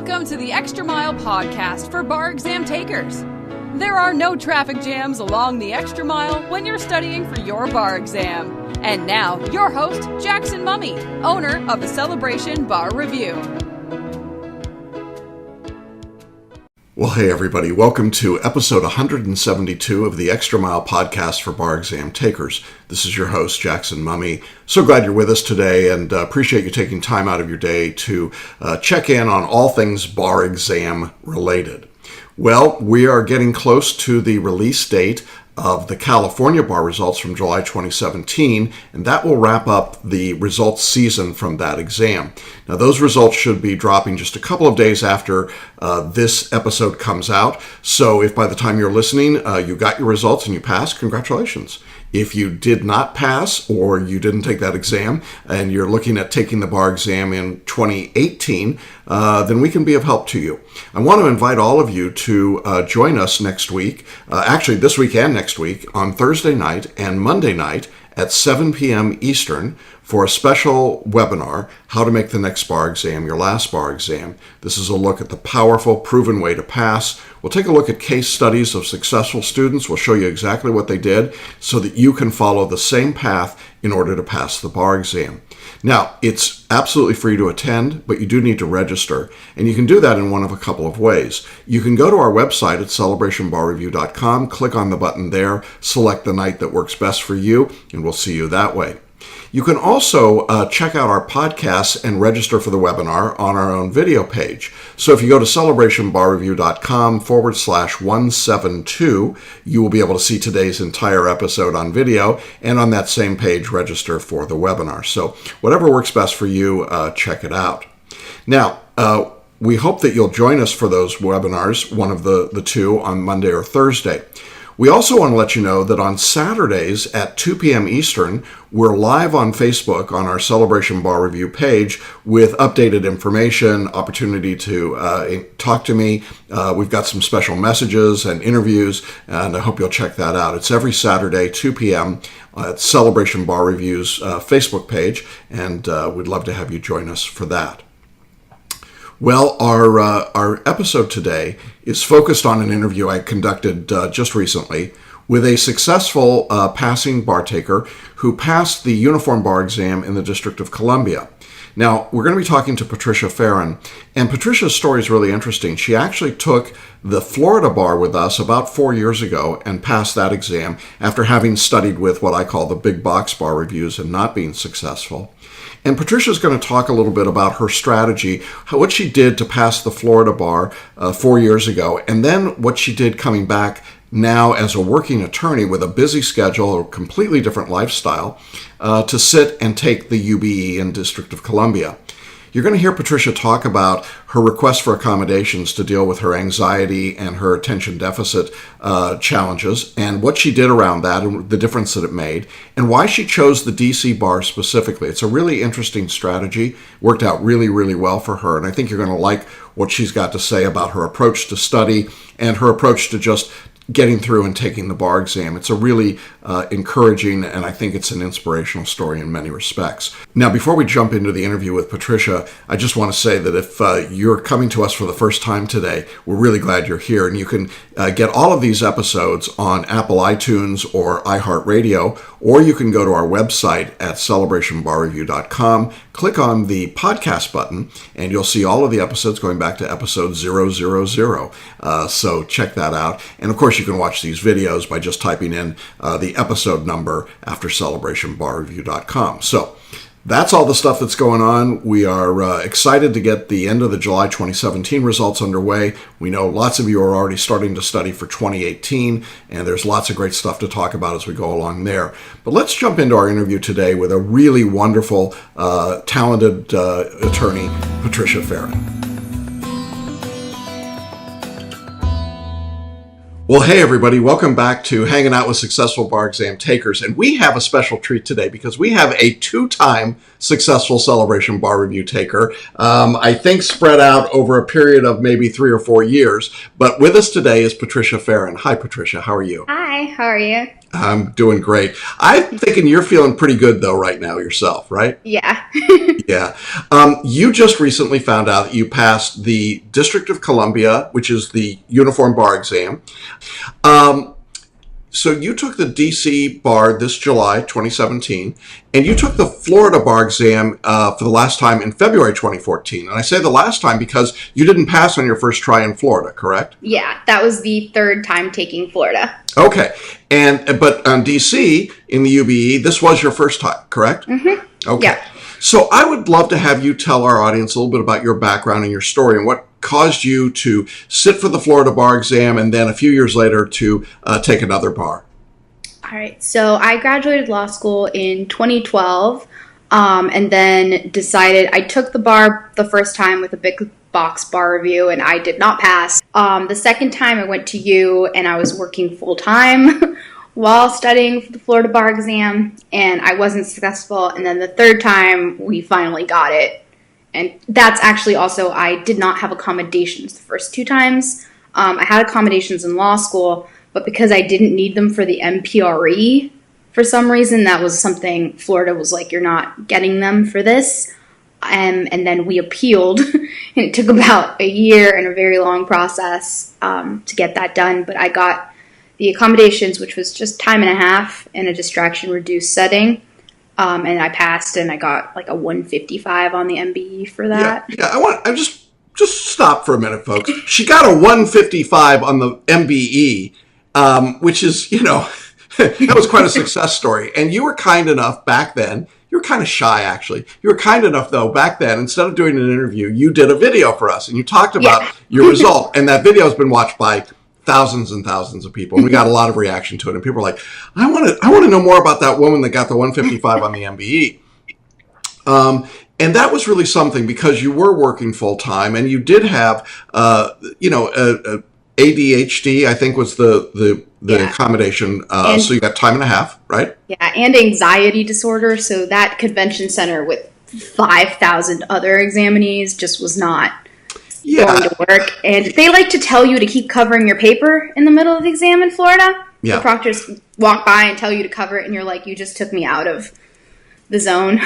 Welcome to the Extra Mile podcast for bar exam takers. There are no traffic jams along the Extra Mile when you're studying for your bar exam. And now, your host, Jackson Mummy, owner of the Celebration Bar Review. Well, hey everybody, welcome to episode 172 of the Extra Mile podcast for bar exam takers. This is your host, Jackson Mummy. So glad you're with us today and appreciate you taking time out of your day to check in on all things bar exam related. Well, we are getting close to the release date of the California bar results from July 2017, and that will wrap up the results season from that exam. Now, those results should be dropping just a couple of days after this episode comes out, so if by the time you're listening, you got your results and you passed, congratulations. If you did not pass or you didn't take that exam and you're looking at taking the bar exam in 2018, then we can be of help to you. I want to invite all of you to join us next week, actually this week and next week, on Thursday night and Monday night at 7 p.m. Eastern for a special webinar, How to Make the Next Bar Exam Your Last Bar Exam. This is a look at the powerful, proven way to pass. We'll take a look at case studies of successful students. We'll show you exactly what they did so that you can follow the same path in order to pass the bar exam. Now, it's absolutely free to attend, but you do need to register, and you can do that in one of a couple of ways. You can go to our website at celebrationbarreview.com, click on the button there, select the night that works best for you, and we'll see you that way. You can also check out our podcasts and register for the webinar on our own video page. So if you go to celebrationbarreview.com/172, you will be able to see today's entire episode on video, and on that same page, register for the webinar. So whatever works best for you, check it out. Now, we hope that you'll join us for those webinars, one of the two on Monday or Thursday. We also want to let you know that on Saturdays at 2 p.m. Eastern, we're live on Facebook on our Celebration Bar Review page with updated information, opportunity to talk to me. We've got some special messages and interviews, and I hope you'll check that out. It's every Saturday, 2 p.m. At Celebration Bar Review's Facebook page, and we'd love to have you join us for that. Well, our episode today is focused on an interview I conducted just recently with a successful passing bar taker who passed the uniform bar exam in the District of Columbia. Now, we're going to be talking to Patricia Farron, and Patricia's story is really interesting. She actually took the Florida bar with us about 4 years ago and passed that exam after having studied with what I call the big box bar reviews and not being successful. And Patricia's going to talk a little bit about her strategy, what she did to pass the Florida bar 4 years ago, and then what she did coming back now as a working attorney with a busy schedule, a completely different lifestyle, to sit and take the UBE in District of Columbia. You're going to hear Patricia talk about her request for accommodations to deal with her anxiety and her attention deficit challenges, and what she did around that and the difference that it made, and why she chose the DC bar specifically. It's a really interesting strategy, worked out really, really well for her, and I think you're going to like what she's got to say about her approach to study and her approach to just getting through and taking the bar exam. It's a really encouraging, and I think it's an inspirational story in many respects. Now, before we jump into the interview with Patricia, I just want to say that if you're coming to us for the first time today, we're really glad you're here, and you can get all of these episodes on Apple iTunes or iHeartRadio, or you can go to our website at celebrationbarreview.com, click on the podcast button, and you'll see all of the episodes going back to episode 000. So check that out. And of course, you can watch these videos by just typing in the episode number after celebrationbarreview.com. So that's all the stuff that's going on. We are excited to get the end of the July 2017 results underway. We know lots of you are already starting to study for 2018, and there's lots of great stuff to talk about as we go along there. But let's jump into our interview today with a really wonderful, talented attorney, Patricia Farron. Well, hey everybody, welcome back to Hanging Out with Successful Bar Exam Takers. And we have a special treat today because we have a two-time successful Celebration Bar Review taker, I think spread out over a period of maybe 3 or 4 years. But with us today is Patricia Farron. Hi, Patricia. How are you? Hi, how are you? I'm doing great. I'm thinking you're feeling pretty good, though, right now yourself, right? Yeah. Yeah. You just recently found out that you passed the District of Columbia, which is the uniform bar exam. So you took the DC bar this July 2017, and you took the Florida bar exam for the last time in February 2014. And I say the last time because you didn't pass on your first try in Florida, correct? Yeah, that was the third time taking Florida. Okay. But on DC in the UBE, this was your first time, correct? Mm-hmm. Okay. Yeah. So I would love to have you tell our audience a little bit about your background and your story and what caused you to sit for the Florida bar exam and then a few years later to take another bar. All right. So I graduated law school in 2012 and then decided I took the bar the first time with a big box bar review and I did not pass. The second time I went to U and I was working full time while studying for the Florida bar exam and I wasn't successful. And then the third time we finally got it. And that's actually also, I did not have accommodations the first two times. I had accommodations in law school, but because I didn't need them for the MPRE, for some reason, that was something Florida was like, you're not getting them for this. And then we appealed, and it took about a year and a very long process to get that done. But I got the accommodations, which was just time and a half in a distraction-reduced setting. And I passed, and I got like a 155 on the MBE for that. Yeah. I just stop for a minute, folks. She got a 155 on the MBE, which is, that was quite a success story. And you were kind enough back then. You were kind of shy, actually. You were kind enough, though, back then, instead of doing an interview, you did a video for us, and you talked about your result. And that video has been watched by thousands and thousands of people, and we got a lot of reaction to it. And people are like, I want to know more about that woman that got the 155 on the MBE. And that was really something because you were working full time, and you did have, ADHD, I think was the accommodation. So you got time and a half, right? Yeah, and anxiety disorder. So that convention center with 5,000 other examinees just was not going to work. And they like to tell you to keep covering your paper in the middle of the exam in Florida. Yeah. The proctors walk by and tell you to cover it, and you're like, you just took me out of the zone.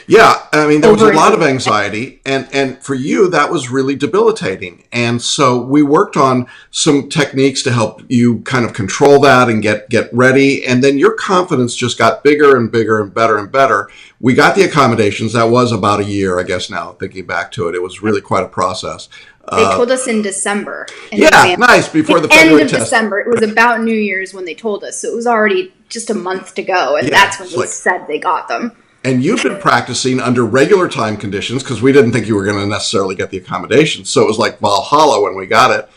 Yeah, I mean, there was a lot of anxiety, and for you, that was really debilitating. And so we worked on some techniques to help you kind of control that and get ready. And then your confidence just got bigger and bigger and better and better. We got the accommodations. That was about a year, I guess now, thinking back to it. It was really quite a process. They told us in December. Nice, before the February end of December. It was about New Year's when they told us. So it was already just a month to go, and that's when they said they got them. And you've been practicing under regular time conditions because we didn't think you were going to necessarily get the accommodations. So it was like Valhalla when we got it.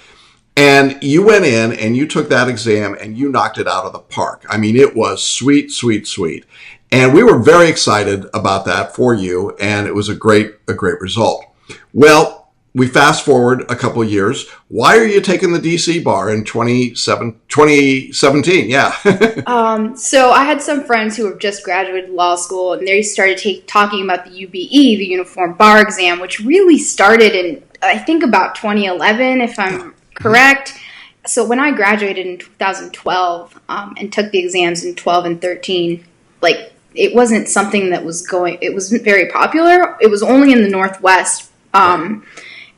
And you went in and you took that exam and you knocked it out of the park. I mean, it was sweet, sweet, sweet. And we were very excited about that for you. And it was a great result. Well, we fast forward a couple of years. Why are you taking the DC bar in 2017? Yeah. So I had some friends who have just graduated law school, and they started talking about the UBE, the Uniform Bar Exam, which really started in, I think, about 2011, if I'm correct. So when I graduated in 2012 and took the exams in 12 and 13, it wasn't something that was it wasn't very popular. It was only in the Northwest.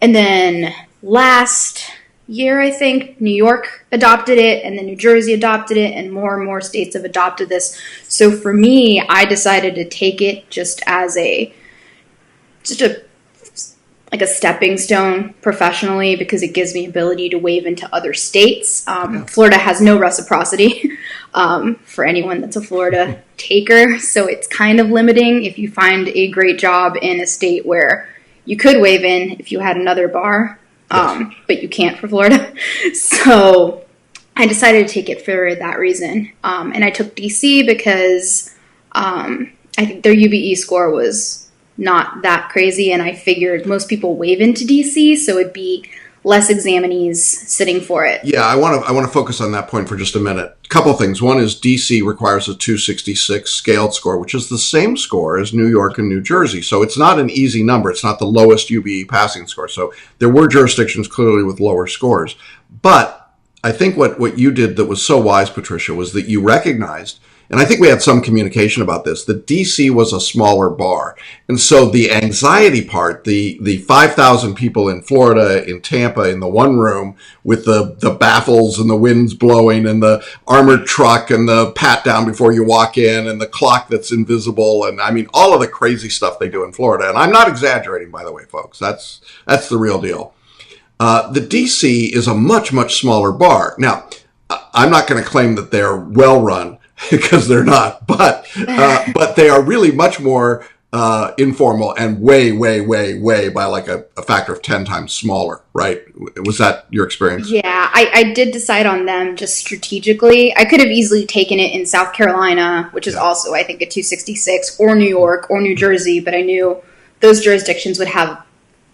And then last year, I think, New York adopted it, and then New Jersey adopted it, and more states have adopted this. So for me, I decided to take it just as a stepping stone professionally because it gives me ability to waive into other states. Florida has no reciprocity for anyone that's a Florida taker, so it's kind of limiting if you find a great job in a state where you could waive in if you had another bar, but you can't for Florida. So I decided to take it for that reason. And I took DC because I think their UBE score was not that crazy, and I figured most people waive into DC, so it'd be less examinees sitting for it. Yeah, I want to focus on that point for just a minute. A couple of things. One is DC requires a 266 scaled score, which is the same score as New York and New Jersey. So it's not an easy number. It's not the lowest UBE passing score. So there were jurisdictions clearly with lower scores. But I think what you did that was so wise, Patricia, was that you recognized, and I think we had some communication about this, that DC was a smaller bar. And so the anxiety part, the 5,000 people in Florida, in Tampa, in the one room with the baffles and the winds blowing and the armored truck and the pat down before you walk in and the clock that's invisible. And I mean, all of the crazy stuff they do in Florida. And I'm not exaggerating, by the way, folks. That's the real deal. The DC is a much, much smaller bar. Now, I'm not going to claim that they're well run because they're not, but they are really much more informal and way by like a factor of 10 times smaller, right? Was that your experience? Yeah, I did decide on them just strategically. I could have easily taken it in South Carolina, which is also, I think, a 266, or New York or New Jersey, but I knew those jurisdictions would have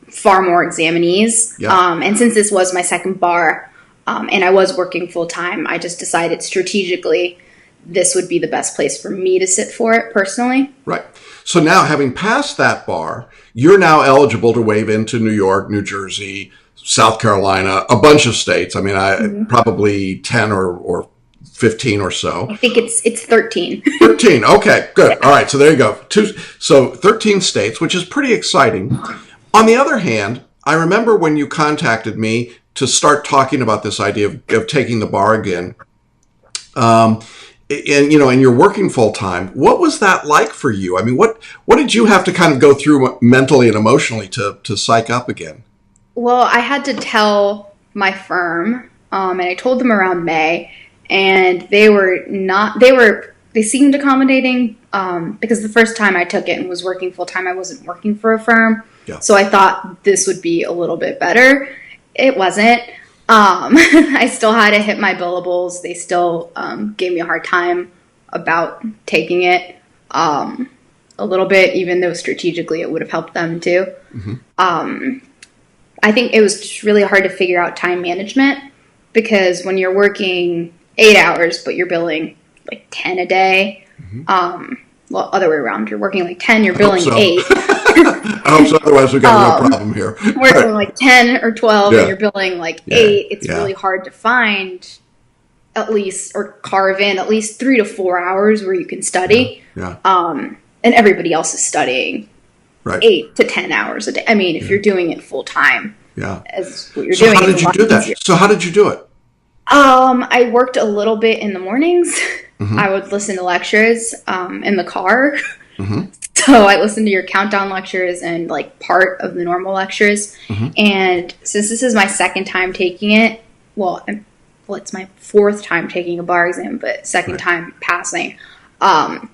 far more examinees. Yeah. And since this was my second bar, and I was working full time, I just decided strategically this would be the best place for me to sit for it personally. Right. So now, having passed that bar, you're now eligible to waive into New York, New Jersey, South Carolina, a bunch of states. I mean, probably 10 or 15 or so. I think it's 13. 13. Okay, good. Yeah. All right. So there you go. So 13 states, which is pretty exciting. On the other hand, I remember when you contacted me to start talking about this idea of taking the bar again. And you're working full time. What was that like for you? I mean, what did you have to kind of go through mentally and emotionally to psych up again? Well, I had to tell my firm, and I told them around May, and they seemed accommodating, because the first time I took it and was working full time, I wasn't working for a firm. Yeah. So I thought this would be a little bit better. It wasn't. I still had to hit my billables. They still gave me a hard time about taking it a little bit, even though strategically it would have helped them too. Mm-hmm. I think it was just really hard to figure out time management, because when you're working 8 hours but you're billing like 10 a day, well, other way around, you're working like 10, you're billing 8. I hope so, otherwise we've got a real problem here. Working like 10 or 12 and you're billing like 8, it's really hard to find at least, or carve in at least 3 to 4 hours where you can study. And everybody else is studying 8 to 10 hours a day. I mean, if you're doing it full time, as what you're doing. So how did you do that? So how did you do it? I worked a little bit in the mornings. I would listen to lectures in the car. So I listened to your countdown lectures and like part of the normal lectures. And since this is my second time taking it, well, it's my fourth time taking a bar exam, but second time passing, I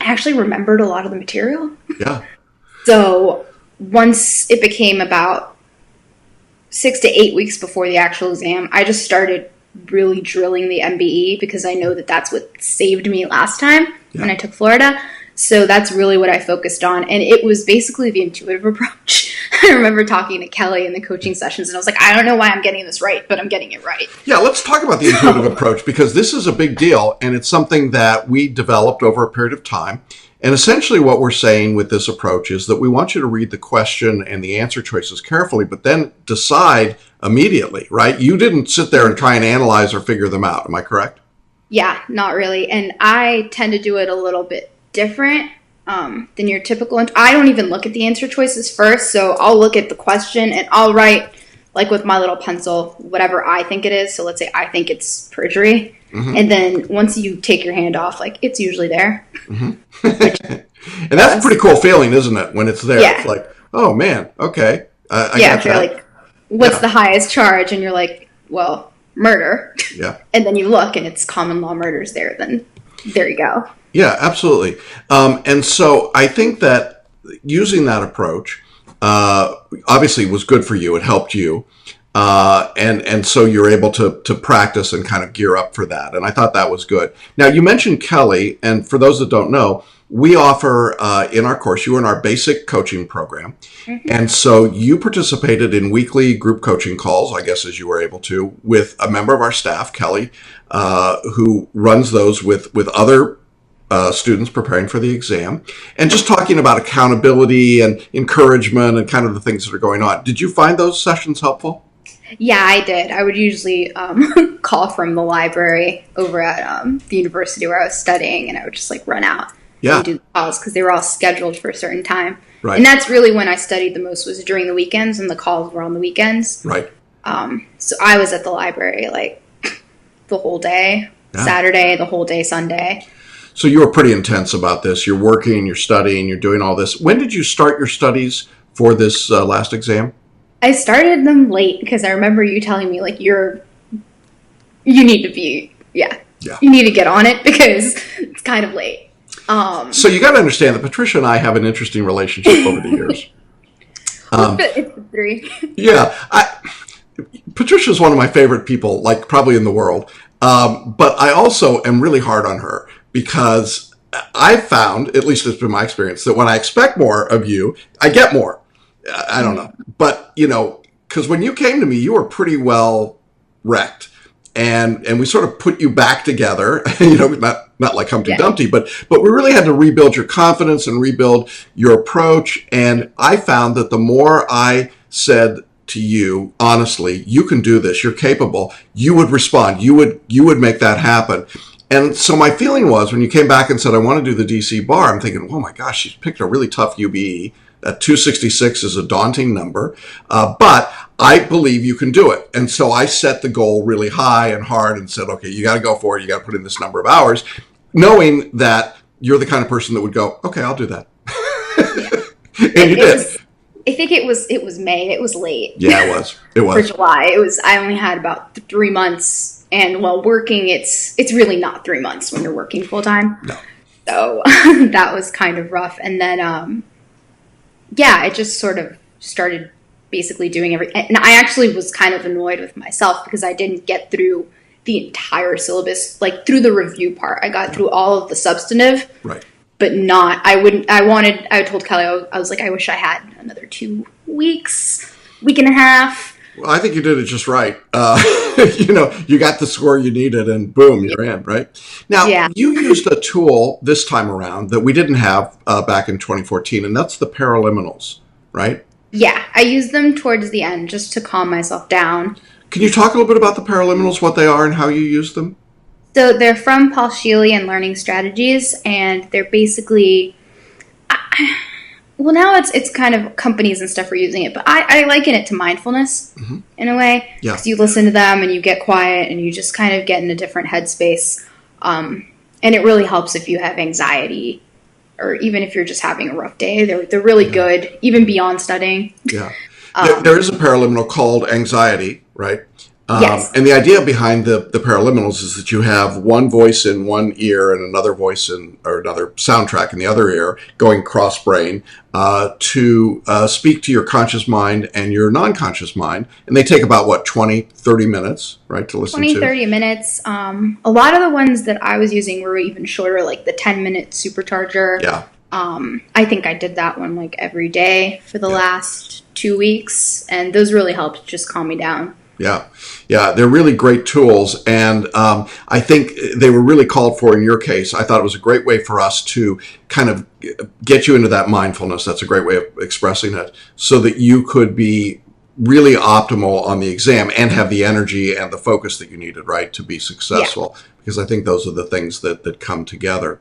actually remembered a lot of the material. Yeah. So once it became about 6 to 8 weeks before the actual exam, I just started really drilling the MBE, because I know that that's what saved me last time when I took Florida. So that's really what I focused on. And it was basically the intuitive approach. I remember talking to Kelly in the coaching sessions, and I was like, I don't know why I'm getting this right, but I'm getting it right. Yeah, let's talk about the intuitive approach, because this is a big deal, and it's something that we developed over a period of time. And essentially what we're saying with this approach is that we want you to read the question and the answer choices carefully, but then decide immediately, right? You didn't sit there and try and analyze or figure them out. Am I correct? Yeah, not really. And I tend to do it a little bit different than your typical. I don't even look at the answer choices first. So I'll look at the question and I'll write, like with my little pencil, whatever I think it is. So let's say I think it's perjury. And then once you take your hand off, like, it's usually there. And that's a pretty cool feeling, isn't it? When it's there, it's like, oh man, okay. I if you're like, what's the highest charge? And you're like, well, murder. Yeah. And then you look and it's common law murders there. Then there you go. Yeah, absolutely. And so I think that using that approach obviously was good for you. It helped you. And so you're able to practice and kind of gear up for that. And I thought that was good. Now, you mentioned Kelly, and for those that don't know, we offer in our course, you were in our basic coaching program. And so you participated in weekly group coaching calls, I guess, as you were able to, with a member of our staff, Kelly, who runs those with other students preparing for the exam, and just talking about accountability and encouragement and kind of the things that are going on. Did you find those sessions helpful? Yeah, I did. I would usually call from the library over at the university where I was studying, and I would just like run out and do the calls because they were all scheduled for a certain time. Right. And that's really when I studied the most, was during the weekends, and the calls were on the weekends. Right. So I was at the library like the whole day, Saturday, the whole day, Sunday. So you were pretty intense about this. You're working, you're studying, you're doing all this. When did you start your studies for this last exam? I started them late because I remember you telling me like you need to be, you need to get on it because it's kind of late. So you got to understand that Patricia and I have an interesting relationship over the years. It's 3. Yeah. Patricia's one of my favorite people, like probably in the world. But I also am really hard on her because I found, at least it's been my experience, that when I expect more of you, I get more. I don't know. But, because when you came to me, you were pretty well wrecked. And we sort of put you back together, not like Humpty Dumpty, but we really had to rebuild your confidence and rebuild your approach. And I found that the more I said to you, honestly, you can do this, you're capable, you would respond, you would make that happen. And so my feeling was when you came back and said, I want to do the DC bar, I'm thinking, oh my gosh, she's picked a really tough UBE. That 266 is a daunting number, but I believe you can do it. And so I set the goal really high and hard and said, okay, you got to go for it. You got to put in this number of hours, knowing that you're the kind of person that would go, okay, I'll do that. And you did. I think it was May. It was late. Yeah, it was. For July. I only had about 3 months, and while working, it's really not 3 months when you're working full time. No. So that was kind of rough. And then, I just sort of started basically doing everything. And I actually was kind of annoyed with myself because I didn't get through the entire syllabus, like through the review part. I got through all of the substantive. Right. But I told Kelly, I was like, I wish I had another 2 weeks, week and a half. Well, I think you did it just right. You got the score you needed and boom, you're in, right? Now, you used a tool this time around that we didn't have back in 2014, and that's the paraliminals, right? Yeah, I used them towards the end just to calm myself down. Can you talk a little bit about the paraliminals, what they are and how you use them? So they're from Paul Scheele and Learning Strategies, and they're basically, now it's kind of companies and stuff are using it, but I liken it to mindfulness in a way. Yeah. Because you listen to them and you get quiet and you just kind of get in a different headspace. And it really helps if you have anxiety or even if you're just having a rough day. They're really good, even beyond studying. Yeah. There is a paraliminal called anxiety, right? Yes. And the idea behind the paraliminals is that you have one voice in one ear and another voice or another soundtrack in the other ear going cross-brain to speak to your conscious mind and your non-conscious mind. And they take about, 20, 30 minutes, right, to listen to? 20, 30 minutes. A lot of the ones that I was using were even shorter, like the 10-minute supercharger. Yeah. I think I did that one like every day for the last 2 weeks. And those really helped just calm me down. Yeah, they're really great tools, and I think they were really called for in your case. I thought it was a great way for us to kind of get you into that mindfulness. That's a great way of expressing it, so that you could be really optimal on the exam and have the energy and the focus that you needed, right, to be successful. Because I think those are the things that come together.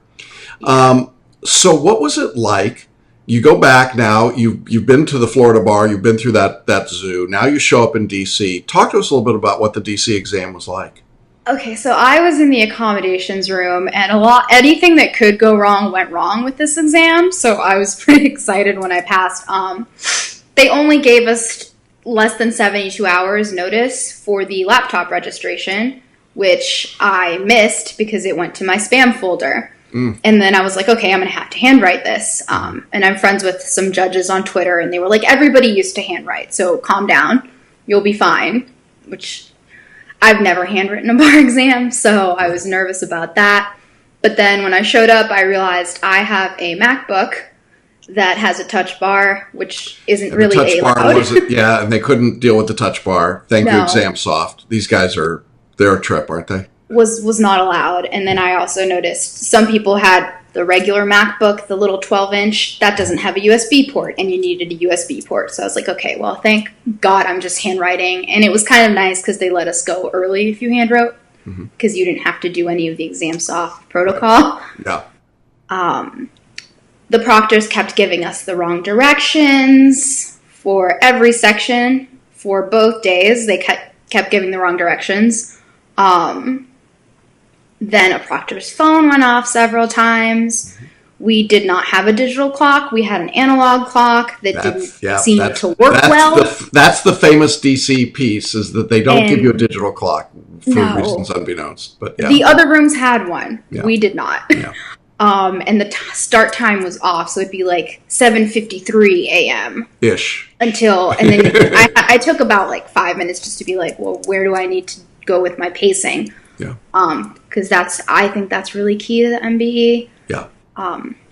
So what was it like? You go back now, you've been to the Florida bar, you've been through that zoo, now you show up in DC. Talk to us a little bit about what the DC exam was like. Okay, so I was in the accommodations room, and anything that could go wrong went wrong with this exam, so I was pretty excited when I passed. They only gave us less than 72 hours notice for the laptop registration, which I missed because it went to my spam folder. And then I was like, okay, I'm going to have to handwrite this. And I'm friends with some judges on Twitter, and they were like, everybody used to handwrite, so calm down. You'll be fine, which I've never handwritten a bar exam, so I was nervous about that. But then when I showed up, I realized I have a MacBook that has a touch bar, which isn't really allowed. And they couldn't deal with the touch bar. Thank you, ExamSoft. These guys they're a trip, aren't they? Was not allowed. And then I also noticed some people had The regular MacBook, the little 12-inch, that doesn't have a USB port, and you needed a USB port. So I was like, okay, well, thank God I'm just handwriting. And it was kind of nice because they let us go early if you handwrote, because you didn't have to do any of the ExamSoft protocol. Yeah. The proctors kept giving us the wrong directions for every section for both days. They kept giving the wrong directions. Then a proctor's phone went off several times. We did not have a digital clock. We had an analog clock that didn't seem to work well. That's the famous DC piece, is that they don't give you a digital clock for reasons unbeknownst. But yeah. The other rooms had one. Yeah. We did not. Yeah. And the start time was off, so it'd be like 7:53 a.m. ish. And then I took about like 5 minutes just to be like, well, where do I need to go with my pacing? Yeah. Because I think that's really key to the MBE. Yeah.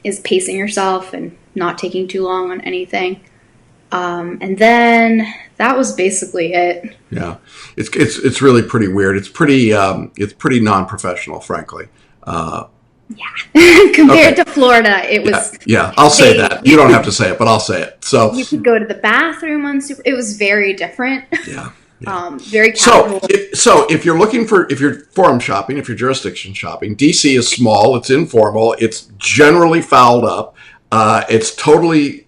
Is pacing yourself and not taking too long on anything. And then that was basically it. Yeah. It's really pretty weird. It's pretty non-professional, frankly. Compared to Florida, it was. Yeah, I'll say that. You don't have to say it, but I'll say it. So you could go to the bathroom on Super. It was very different. Yeah. Very casual. So if you're forum shopping, if you're jurisdiction shopping, DC is small, it's informal, it's generally fouled up, it's totally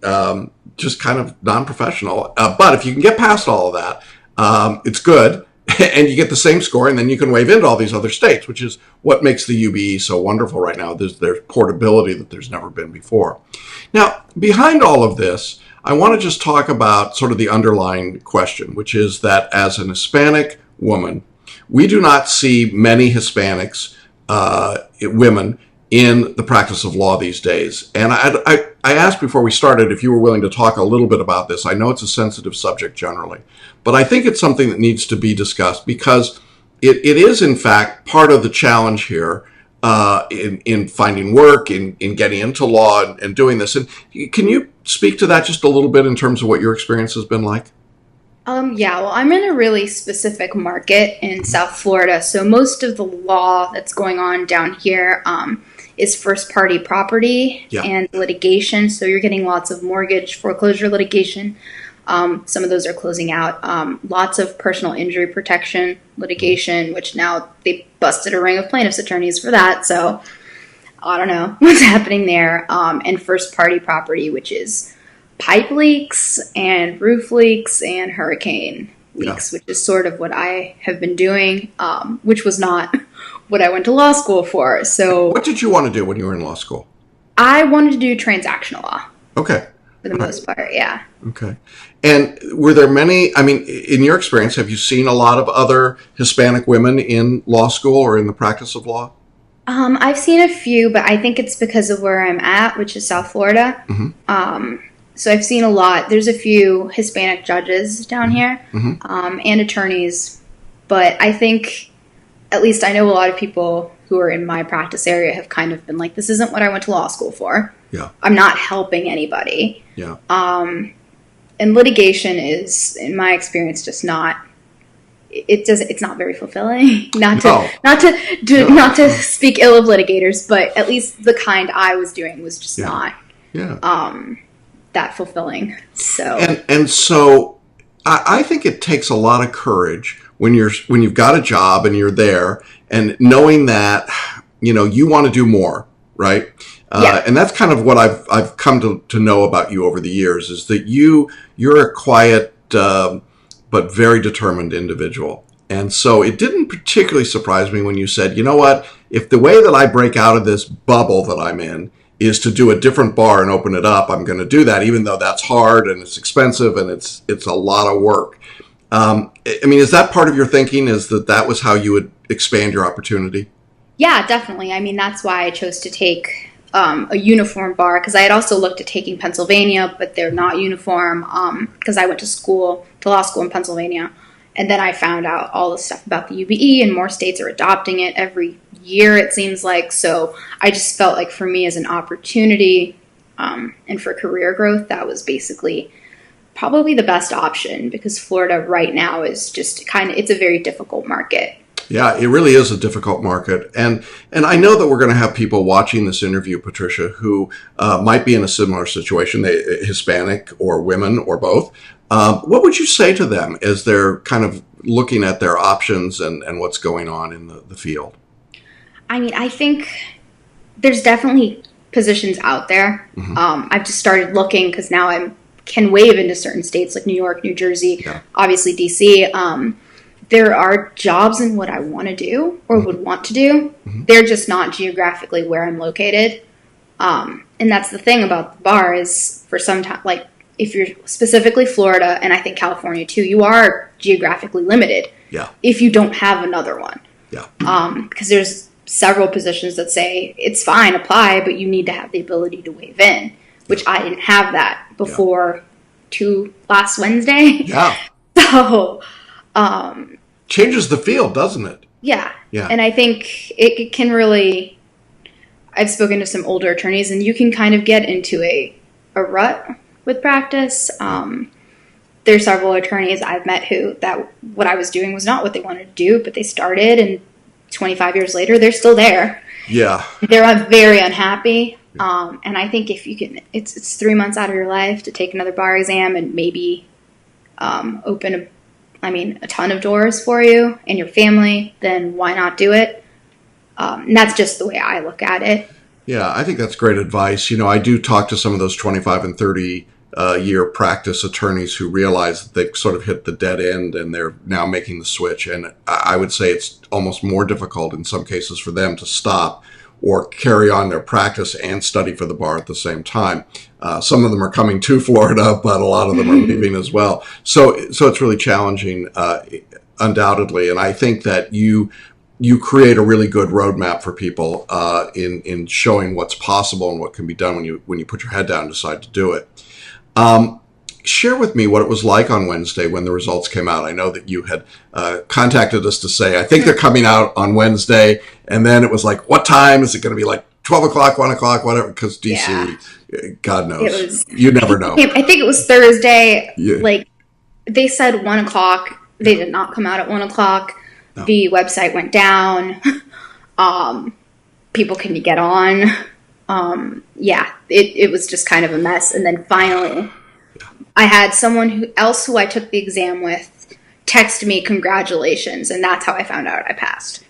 just kind of non-professional. But if you can get past all of that, it's good, and you get the same score, and then you can wave into all these other states, which is what makes the UBE so wonderful right now. There's portability that there's never been before. Now, behind all of this, I want to just talk about sort of the underlying question, which is that as an Hispanic woman, we do not see many Hispanics, women, in the practice of law these days. And I asked before we started if you were willing to talk a little bit about this. I know it's a sensitive subject generally, but I think it's something that needs to be discussed because it is, in fact, part of the challenge here in finding work, in getting into law and doing this. And can you speak to that just a little bit in terms of what your experience has been like? Yeah, well, I'm in a really specific market in South Florida. So most of the law that's going on down here is first-party property and litigation. So you're getting lots of mortgage foreclosure litigation. Some of those are closing out. Lots of personal injury protection litigation, which now they busted a ring of plaintiffs' attorneys for that. So I don't know what's happening there. And first-party property, which is pipe leaks and roof leaks and hurricane leaks, which is sort of what I have been doing, which was not what I went to law school for. So what did you want to do when you were in law school? I wanted to do transactional law. Okay. For the most part, yeah. Okay. And were there many, I mean, in your experience, have you seen a lot of other Hispanic women in law school or in the practice of law? I've seen a few, but I think it's because of where I'm at, which is South Florida. Mm-hmm. So I've seen a lot. There's a few Hispanic judges down here and attorneys. But I think, at least I know a lot of people who are in my practice area have kind of been like, this isn't what I went to law school for. Yeah. I'm not helping anybody. Yeah. And litigation is, in my experience, just not. It's not very fulfilling. Not to speak ill of litigators, but at least the kind I was doing was just not. Yeah. That fulfilling. So and so I think it takes a lot of courage when you've got a job and you're there and knowing that you want to do more, right? And that's kind of what I've come to know about you over the years is that you're a quiet but very determined individual. And so it didn't particularly surprise me when you said, you know what, if the way that I break out of this bubble that I'm in is to do a different bar and open it up, I'm going to do that, even though that's hard and it's expensive and it's a lot of work. I mean, is that part of your thinking, is that was how you would expand your opportunity? Yeah, definitely. I mean, that's why I chose to take a uniform bar, because I had also looked at taking Pennsylvania, but they're not uniform because I went to law school in Pennsylvania. And then I found out all the stuff about the UBE, and more states are adopting it every year, it seems like. So I just felt like for me as an opportunity and for career growth, that was basically probably the best option, because Florida right now is just it's a very difficult market. Yeah, it really is a difficult market. And I know that we're going to have people watching this interview, Patricia, who might be in a similar situation, Hispanic or women or both. What would you say to them as they're kind of looking at their options and what's going on in the field? I mean, I think there's definitely positions out there. I've just started looking because now I can waive into certain states like New York, New Jersey, obviously DC. There are jobs in what I want to do or would want to do. They're just not geographically where I'm located. And that's the thing about the bar is for some time, like if you're specifically Florida and I think California too, you are geographically limited. Yeah. If you don't have another one. Yeah. Because there's several positions that say it's fine, apply, but you need to have the ability to waive in, which I didn't have that before last Wednesday. Yeah. So, changes the field, doesn't it? Yeah. Yeah. And I think it can really, I've spoken to some older attorneys and you can kind of get into a rut with practice. There's several attorneys I've met who that what I was doing was not what they wanted to do, but they started and 25 years later, they're still there. Yeah. They're very unhappy. And I think if you can, it's 3 months out of your life to take another bar exam and maybe open a ton of doors for you and your family, then why not do it? And that's just the way I look at it. Yeah, I think that's great advice. You know, I do talk to some of those 25 and 30 year practice attorneys who realize that they've sort of hit the dead end and they're now making the switch. And I would say it's almost more difficult in some cases for them to stop or carry on their practice and study for the bar at the same time. Some of them are coming to Florida, but a lot of them are leaving as well. So it's really challenging, undoubtedly. And I think that you create a really good roadmap for people in showing what's possible and what can be done when you put your head down and decide to do it. Share with me what it was like on Wednesday when the results came out. I know that you had contacted us to say, I think they're coming out on Wednesday. And then it was like, what time? Is it going to be like 12 o'clock, 1 o'clock, whatever? Because DC, God knows. You never know. I think it was Thursday. Yeah. Like they said 1 o'clock. They did not come out at 1 o'clock. No. The website went down. People couldn't get on. It was just kind of a mess. And then finally, I had someone else who I took the exam with text me congratulations, and that's how I found out I passed.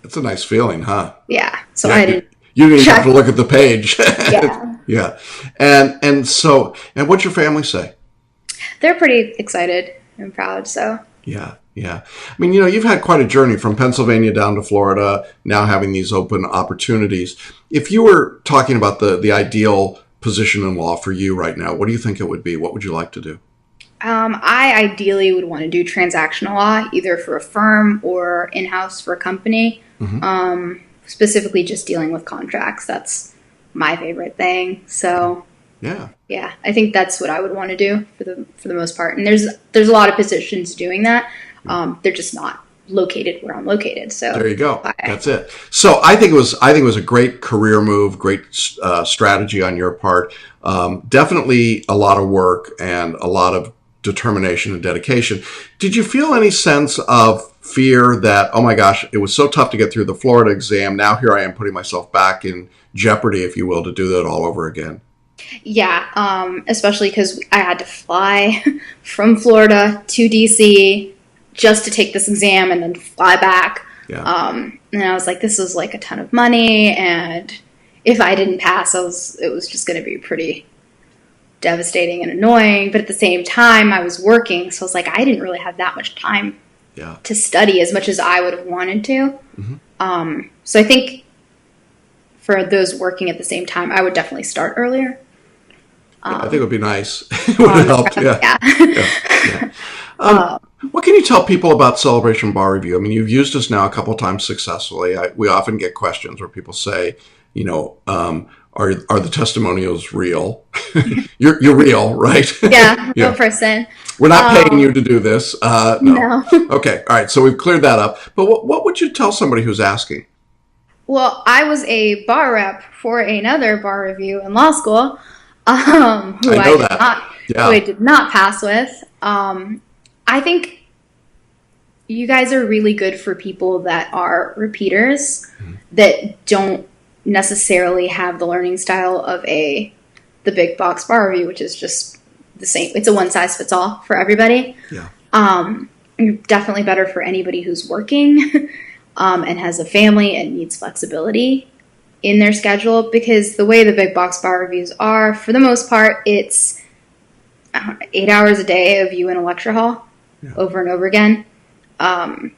It's a nice feeling, huh? Yeah. So I didn't. You didn't have to look at the page. Yeah. Yeah. And what's your family say? They're pretty excited and proud. So. Yeah. Yeah. I mean, you've had quite a journey from Pennsylvania down to Florida, now having these open opportunities. If you were talking about the ideal position in law for you right now, what do you think it would be? What would you like to do? I ideally would want to do transactional law, either for a firm or in-house for a company. Specifically just dealing with contracts. That's my favorite thing. So yeah, I think that's what I would want to do for the most part. And there's a lot of positions doing that. They're just not located where I'm located. So there you go. That's it. So I think it was a great career move, great strategy on your part. Definitely a lot of work and a lot of determination and dedication. Did you feel any sense of fear that, oh my gosh, it was so tough to get through the Florida exam. Now here I am putting myself back in jeopardy, if you will, to do that all over again? Yeah, especially because I had to fly from Florida to DC just to take this exam and then fly back. Yeah. And I was like, this is like a ton of money. And if I didn't pass, it was just going to be pretty devastating and annoying. But at the same time, I was working. So I was like, I didn't really have that much time to study as much as I would have wanted to. So I think for those working at the same time, I would definitely start earlier. I think it would be nice. It would have helped. Yeah. What can you tell people about Celebration Bar Review? I mean, you've used us now a couple of times successfully. We often get questions where people say, are the testimonials real? You're real, right? Yeah, real person. We're not paying you to do this. No. Okay, all right. So we've cleared that up. But what would you tell somebody who's asking? Well, I was a bar rep for another bar review in law school, who I did not pass with. I think you guys are really good for people that are repeaters that don't necessarily have the learning style of the big box bar review, which is just the same. It's a one size fits all for everybody. Yeah. You're definitely better for anybody who's working and has a family and needs flexibility in their schedule, because the way the big box bar reviews are, for the most part, it's 8 hours a day of you in a lecture hall over and over again. And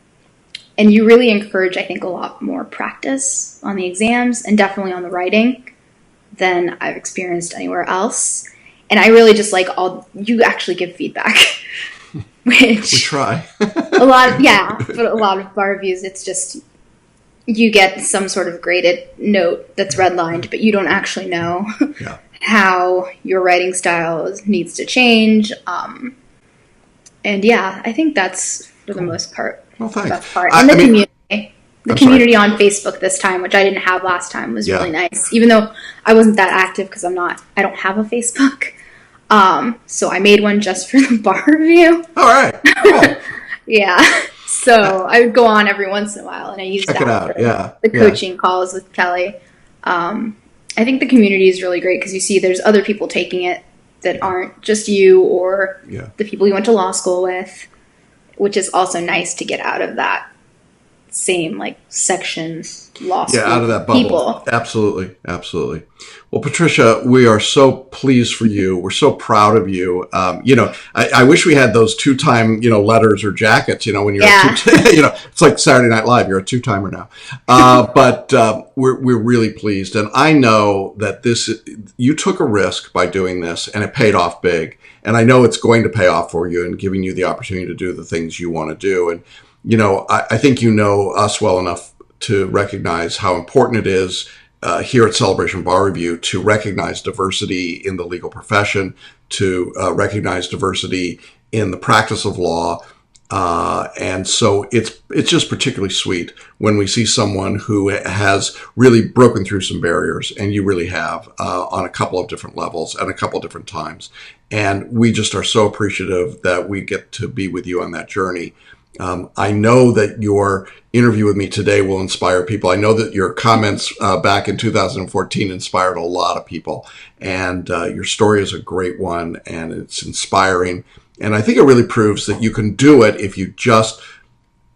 you really encourage, I think, a lot more practice on the exams and definitely on the writing than I've experienced anywhere else. And I really just like you actually give feedback, which We try. but a lot of bar reviews, it's just, you get some sort of graded note that's redlined, but you don't actually know how your writing style needs to change. And yeah, I think that's for the most part. Well, thanks. Best part. And the community on Facebook this time, which I didn't have last time, was really nice. Even though I wasn't that active because I don't have a Facebook. So I made one just for the bar review. All right. Cool. Yeah. So I would go on every once in a while, and I used Check it out. for the coaching calls with Kelly. I think the community is really great because you see there's other people taking it that aren't just you or the people you went to law school with, which is also nice to get out of that same like section law school. Yeah, out of that bubble. People. Absolutely. Well, Patricia, we are so pleased for you. We're so proud of you. I wish we had those 2-time, letters or jackets, when you're, it's like Saturday Night Live. You're a 2-timer now. But we're really pleased. And I know that you took a risk by doing this, and it paid off big. And I know it's going to pay off for you and giving you the opportunity to do the things you want to do. And, I think you know us well enough to recognize how important it is here at Celebration Bar Review to recognize diversity in the legal profession, to recognize diversity in the practice of law. And so it's just particularly sweet when we see someone who has really broken through some barriers, and you really have, on a couple of different levels at a couple of different times. And we just are so appreciative that we get to be with you on that journey. I know that your interview with me today will inspire people. I know that your comments back in 2014 inspired a lot of people. And your story is a great one, and it's inspiring. And I think it really proves that you can do it if you just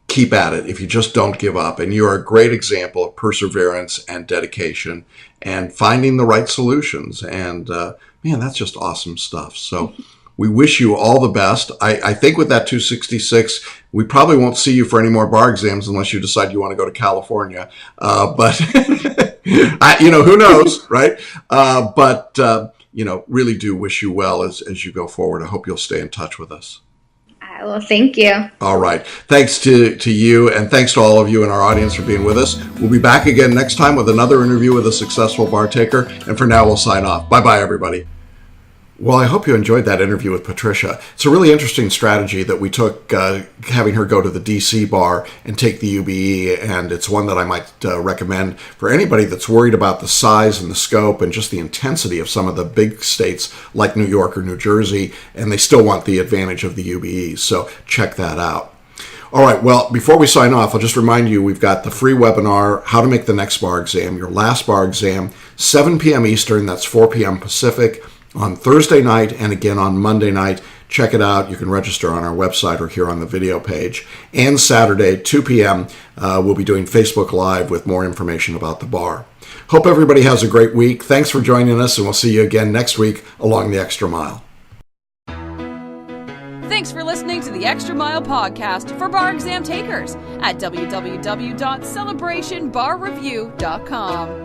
keep at it, if you just don't give up. And you're a great example of perseverance and dedication and finding the right solutions. And man, that's just awesome stuff. So we wish you all the best. I think with that 266, we probably won't see you for any more bar exams unless you decide you want to go to California. But who knows, right? But really do wish you well as you go forward. I hope you'll stay in touch with us. Well, thank you. All right. Thanks to you, and thanks to all of you in our audience for being with us. We'll be back again next time with another interview with a successful bar taker. And for now, we'll sign off. Bye-bye, everybody. Well, I hope you enjoyed that interview with Patricia. It's a really interesting strategy that we took, having her go to the DC bar and take the UBE, and it's one that I might recommend for anybody that's worried about the size and the scope and just the intensity of some of the big states like New York or New Jersey, and they still want the advantage of the UBE, so check that out. All right, well, before we sign off, I'll just remind you we've got the free webinar, How to Make the Next Bar Exam, your last bar exam, 7 p.m. Eastern, that's 4 p.m. Pacific, on Thursday night and again on Monday night. Check it out. You can register on our website or here on the video page. And Saturday, 2 p.m., we'll be doing Facebook Live with more information about the bar. Hope everybody has a great week. Thanks for joining us, and we'll see you again next week along the Extra Mile. Thanks for listening to the Extra Mile podcast for bar exam takers at www.celebrationbarreview.com.